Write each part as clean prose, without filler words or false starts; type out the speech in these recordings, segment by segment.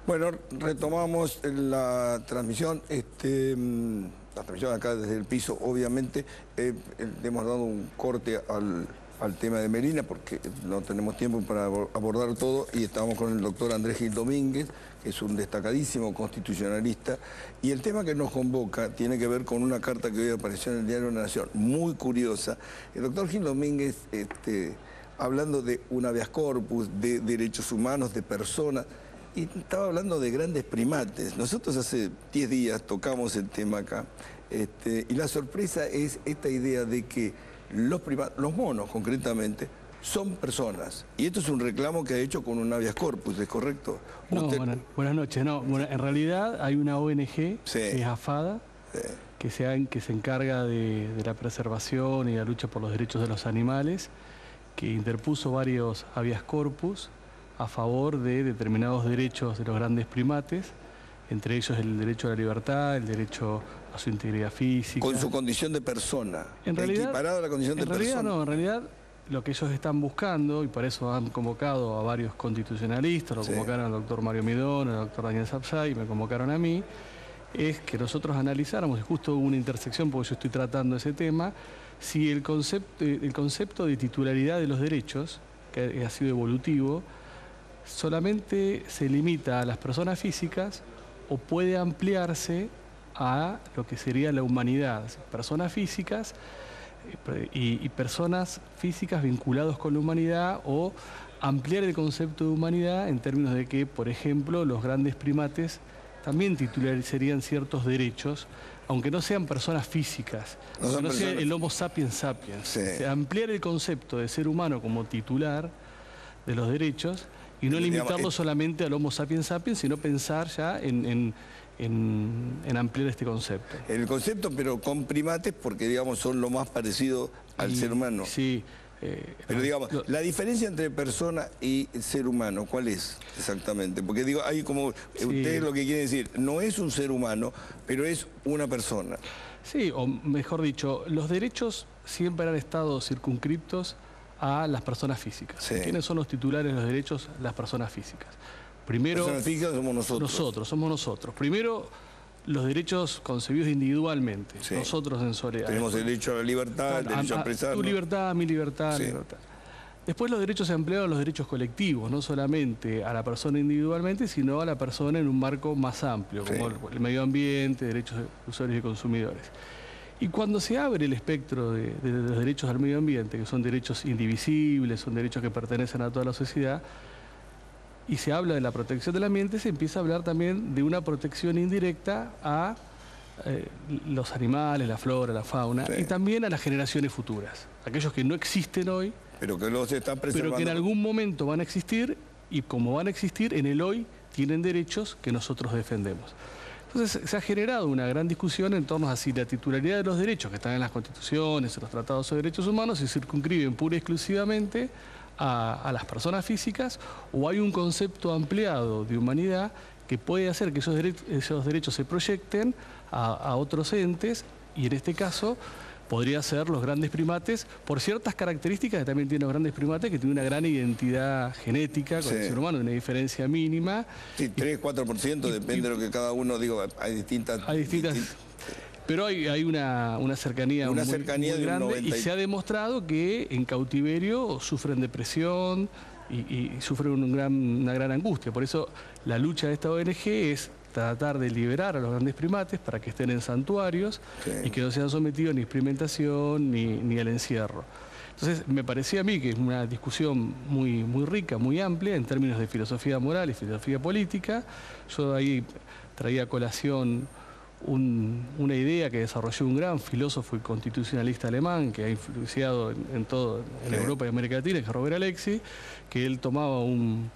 Bueno, retomamos la transmisión, la transmisión acá desde el piso, obviamente. Hemos dado un corte al tema de Melina porque no tenemos tiempo para abordar todo y estamos con el doctor Andrés Gil Domínguez, que es un destacadísimo constitucionalista, y el tema que nos convoca tiene que ver con una carta que hoy apareció en el Diario de la Nación, muy curiosa. El doctor Gil Domínguez, hablando de un habeas corpus, de derechos humanos, de personas, y estaba hablando de grandes primates. Nosotros hace 10 días tocamos el tema acá, y la sorpresa es esta idea de que los monos concretamente, son personas. Y esto es un reclamo que ha hecho con un habeas corpus, ¿es correcto? No, buenas noches. No, bueno, en realidad hay una ONG, que es AFADA, que se encarga de la preservación y la lucha por los derechos de los animales, que interpuso varios habeas corpus a favor de determinados derechos de los grandes primates, entre ellos el derecho a la libertad, el derecho a su integridad física. Con su condición de persona, equiparado a la condición de persona. No, en realidad lo que ellos están buscando, y por eso han convocado a varios constitucionalistas, lo convocaron al doctor Mario Midón, al doctor Daniel Sapsay, y me convocaron a mí, es que nosotros analizáramos, y justo hubo una intersección porque yo estoy tratando ese tema, si el concepto de titularidad de los derechos, que ha sido evolutivo, solamente se limita a las personas físicas o puede ampliarse a lo que sería la humanidad, personas físicas y personas físicas vinculados con la humanidad, o ampliar el concepto de humanidad en términos de que, por ejemplo, los grandes primates también titularizarían ciertos derechos, aunque no sean personas físicas, no sea el Homo sapiens sapiens. Ampliar el concepto de ser humano como titular de los derechos y no limitarlo solamente al Homo sapiens sapiens, sino pensar ya en ampliar este concepto. El concepto, pero con primates, porque digamos son lo más parecido al ser humano. Sí. Pero digamos, la diferencia entre persona y ser humano, ¿cuál es exactamente? Porque digo, hay como, usted lo que quiere decir, no es un ser humano, pero es una persona. Sí, o mejor dicho, los derechos siempre han estado circunscriptos a las personas físicas. ¿Quiénes son los titulares de los derechos? Las personas físicas. Primero, personas físicas somos nosotros. Somos nosotros. Primero, los derechos concebidos individualmente, nosotros en soledad. Tenemos el derecho a la libertad, el derecho a expresarnos. Tu libertad, mi libertad, mi libertad. Después los derechos empleados, los derechos colectivos, no solamente a la persona individualmente, sino a la persona en un marco más amplio, como el medio ambiente, derechos de usuarios y consumidores. Y cuando se abre el espectro de los derechos al medio ambiente, que son derechos indivisibles, son derechos que pertenecen a toda la sociedad, y se habla de la protección del ambiente, se empieza a hablar también de una protección indirecta a los animales, la flora, la fauna, y también a las generaciones futuras. Aquellos que no existen hoy, pero que los están preservando, pero que en algún momento van a existir, y como van a existir, en el hoy tienen derechos que nosotros defendemos. Entonces se ha generado una gran discusión en torno a si la titularidad de los derechos que están en las constituciones, en los tratados sobre derechos humanos, se circunscriben pura y exclusivamente a las personas físicas, o hay un concepto ampliado de humanidad que puede hacer que esos derechos se proyecten a otros entes, y en este caso podría ser los grandes primates, por ciertas características que también tienen los grandes primates, que tienen una gran identidad genética con el ser humano, una diferencia mínima. Sí, 3-4%, depende de lo que cada uno, digo, hay distintas. Pero hay una cercanía, muy grande, y se ha demostrado que en cautiverio sufren depresión y sufren una gran angustia. Por eso la lucha de esta ONG es tratar de liberar a los grandes primates para que estén en santuarios y que no sean sometidos ni a experimentación ni al encierro. Entonces me parecía a mí que es una discusión muy rica, muy amplia en términos de filosofía moral y filosofía política. Yo ahí traía a colación una idea que desarrolló un gran filósofo y constitucionalista alemán que ha influenciado en Europa y América Latina, que es Robert Alexy, que él tomaba un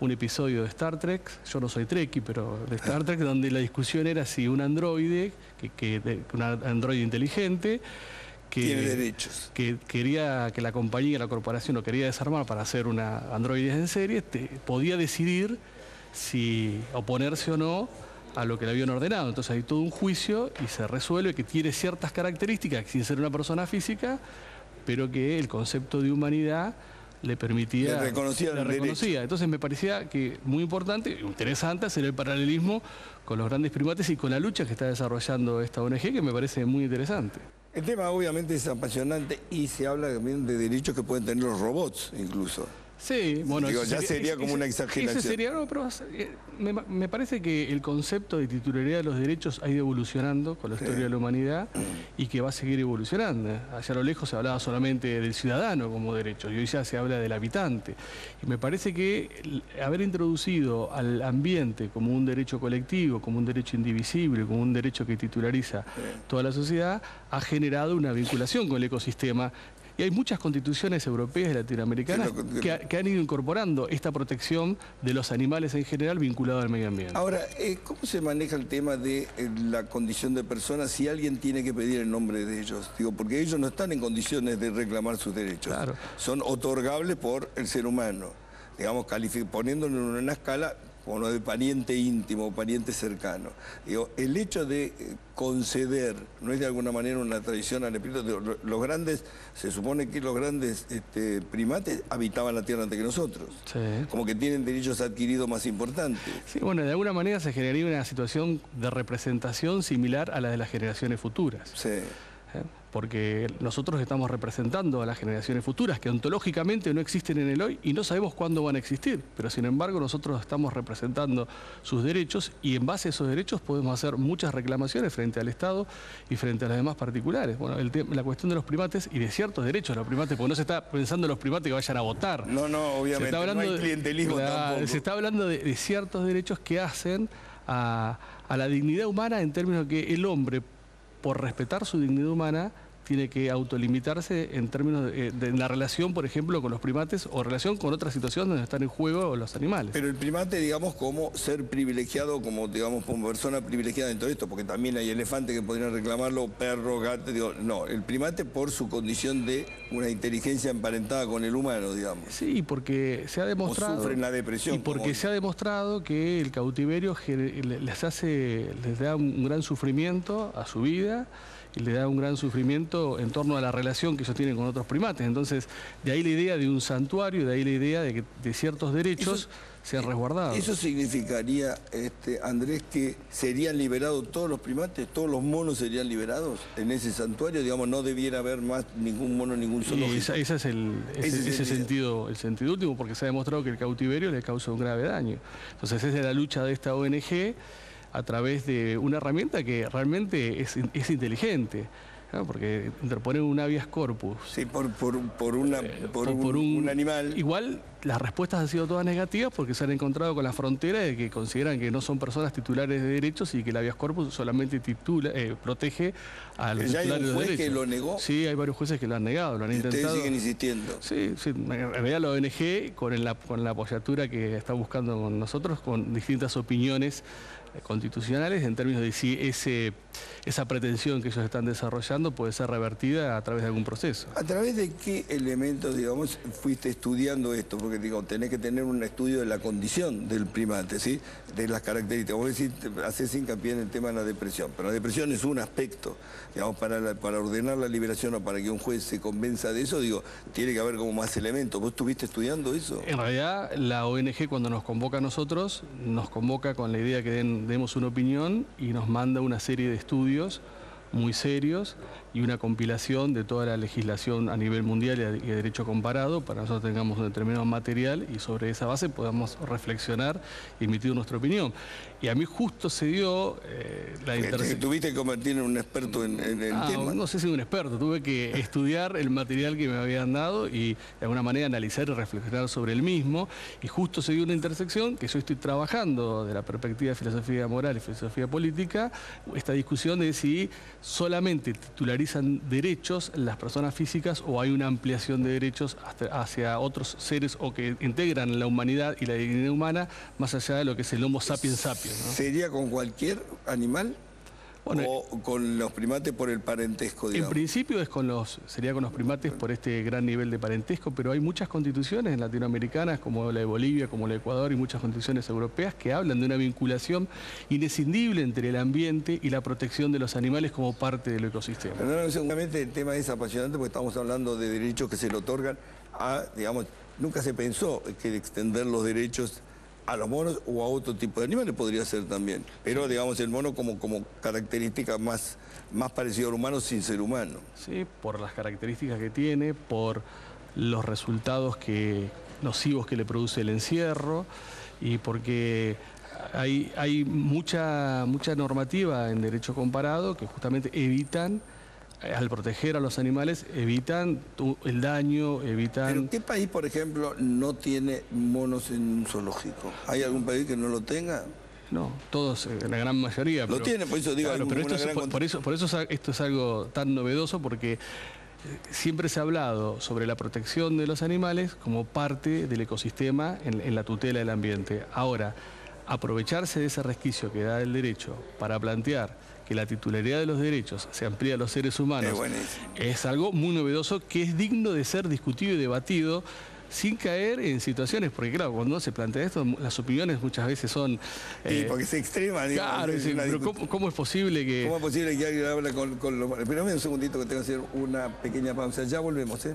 episodio de Star Trek, yo no soy trekkie, pero de Star Trek, donde la discusión era si un androide, un androide inteligente, tiene derechos, que quería que la compañía, la corporación lo quería desarmar para hacer una androide en serie, podía decidir si oponerse o no a lo que le habían ordenado. Entonces hay todo un juicio y se resuelve que tiene ciertas características sin ser una persona física, pero que el concepto de humanidad le permitía... Le reconocía el derecho. Entonces me parecía que muy importante, interesante hacer el paralelismo con los grandes primates y con la lucha que está desarrollando esta ONG, que me parece muy interesante. El tema obviamente es apasionante y se habla también de derechos que pueden tener los robots incluso. Sí, bueno... Digo, ya sería como una exageración. Eso sería, no, pero me parece que el concepto de titularidad de los derechos ha ido evolucionando con la historia de la humanidad y que va a seguir evolucionando. Allá a lo lejos se hablaba solamente del ciudadano como derecho y hoy ya se habla del habitante. Y me parece que haber introducido al ambiente como un derecho colectivo, como un derecho indivisible, como un derecho que titulariza toda la sociedad, ha generado una vinculación con el ecosistema. Y hay muchas constituciones europeas y latinoamericanas que han ido incorporando esta protección de los animales en general vinculado al medio ambiente. Ahora, ¿cómo se maneja el tema de la condición de personas si alguien tiene que pedir el nombre de ellos? Digo, porque ellos no están en condiciones de reclamar sus derechos. Claro. Son otorgables por el ser humano. Digamos, poniéndolo en una escala como lo de pariente íntimo, pariente cercano. Digo, el hecho de conceder, no es de alguna manera una tradición al espíritu, los grandes, se supone que los grandes primates habitaban la Tierra antes que nosotros. Sí. Como que tienen derechos adquiridos más importantes. Sí, bueno, de alguna manera se generaría una situación de representación similar a la de las generaciones futuras. Sí. Porque nosotros estamos representando a las generaciones futuras que ontológicamente no existen en el hoy y no sabemos cuándo van a existir, pero sin embargo nosotros estamos representando sus derechos y en base a esos derechos podemos hacer muchas reclamaciones frente al Estado y frente a los demás particulares. Bueno, la cuestión de los primates y de ciertos derechos de los primates, porque no se está pensando en los primates que vayan a votar. No, obviamente, no hay clientelismo tampoco. Se está hablando de ciertos derechos que hacen a la dignidad humana en términos que el hombre, por respetar su dignidad humana, tiene que autolimitarse en términos de la relación, por ejemplo, con los primates o relación con otras situaciones donde están en juego los animales. Pero el primate, digamos, como ser privilegiado, como, digamos, como persona privilegiada dentro de esto, porque también hay elefantes que podrían reclamarlo, perros, gatos, digo, no, el primate por su condición de una inteligencia emparentada con el humano, digamos. Sí, porque se ha demostrado... O sufren la depresión. Y porque se ha demostrado que el cautiverio les da un gran sufrimiento a su vida y le da un gran sufrimiento en torno a la relación que ellos tienen con otros primates. Entonces, de ahí la idea de un santuario, de ahí la idea de que de ciertos derechos sean resguardados. ¿Eso significaría, Andrés, que serían liberados todos los primates, todos los monos serían liberados en ese santuario? Digamos, no debiera haber más ningún mono, ningún zoológico. Ese es el sentido último, porque se ha demostrado que el cautiverio le causa un grave daño. Entonces, esa es la lucha de esta ONG, a través de una herramienta que realmente es inteligente, ¿no? Porque interponer un habeas corpus... Sí, por un animal... Igual las respuestas han sido todas negativas porque se han encontrado con la frontera de que consideran que no son personas titulares de derechos y que el habeas corpus solamente protege a los titulares de derechos. ¿Ya hay un juez que lo negó? Sí, hay varios jueces que lo han negado, lo han intentado. ¿Ustedes siguen insistiendo? Sí, en realidad la ONG, con la apoyatura que está buscando con nosotros, con distintas opiniones constitucionales en términos de si esa pretensión que ellos están desarrollando puede ser revertida a través de algún proceso. ¿A través de qué elementos, digamos, fuiste estudiando esto? Porque, digo, tenés que tener un estudio de la condición del primate, ¿sí? De las características. Vos decís, hacés hincapié en el tema de la depresión, pero la depresión es un aspecto, digamos, para ordenar la liberación o para que un juez se convenza de eso, digo, tiene que haber como más elementos. ¿Vos estuviste estudiando eso? En realidad, la ONG cuando nos convoca a nosotros, nos convoca con la idea que demos una opinión y nos manda una serie de estudios muy serios y una compilación de toda la legislación a nivel mundial y de derecho comparado para que nosotros tengamos un determinado material y sobre esa base podamos reflexionar y emitir nuestra opinión. Y a mí justo se dio la intersección. ¿Tuviste que convertir en un experto en el tema? No sé si un experto, tuve que estudiar el material que me habían dado y de alguna manera analizar y reflexionar sobre el mismo. Y justo se dio una intersección que yo estoy trabajando de la perspectiva de filosofía moral y filosofía política, esta discusión de si solamente titularizan derechos las personas físicas o hay una ampliación de derechos hacia otros seres o que integran la humanidad y la dignidad humana más allá de lo que es el Homo sapiens sapiens, ¿no? ¿Sería con cualquier animal? Bueno, ¿o con los primates por el parentesco, digamos? En principio sería con los primates por este gran nivel de parentesco, pero hay muchas constituciones latinoamericanas, como la de Bolivia, como la de Ecuador, y muchas constituciones europeas que hablan de una vinculación inescindible entre el ambiente y la protección de los animales como parte del ecosistema. Pero no, seguramente el tema es apasionante porque estamos hablando de derechos que se le otorgan a, digamos, nunca se pensó que extender los derechos a los monos o a otro tipo de animales podría ser también. Pero, digamos, el mono como característica más parecido al humano sin ser humano. Sí, por las características que tiene, por los resultados nocivos que le produce el encierro y porque hay mucha normativa en derecho comparado que justamente evitan, al proteger a los animales, evitan el daño, evitan... ¿Pero qué país, por ejemplo, no tiene monos en un zoológico? ¿Hay algún país que no lo tenga? No, todos, la gran mayoría. Lo tiene, por eso digo... Claro, pero por eso esto es algo tan novedoso, porque siempre se ha hablado sobre la protección de los animales como parte del ecosistema en la tutela del ambiente. Ahora, aprovecharse de ese resquicio que da el derecho para plantear que la titularidad de los derechos se amplía a los seres humanos es algo muy novedoso que es digno de ser discutido y debatido sin caer en situaciones, porque claro, cuando se plantea esto, las opiniones muchas veces son... Sí, porque se extrema. Claro, pero ¿cómo es posible que...? ¿Cómo es posible que alguien hable con los... Espérame un segundito que tengo que hacer una pequeña pausa, ya volvemos, ¿eh?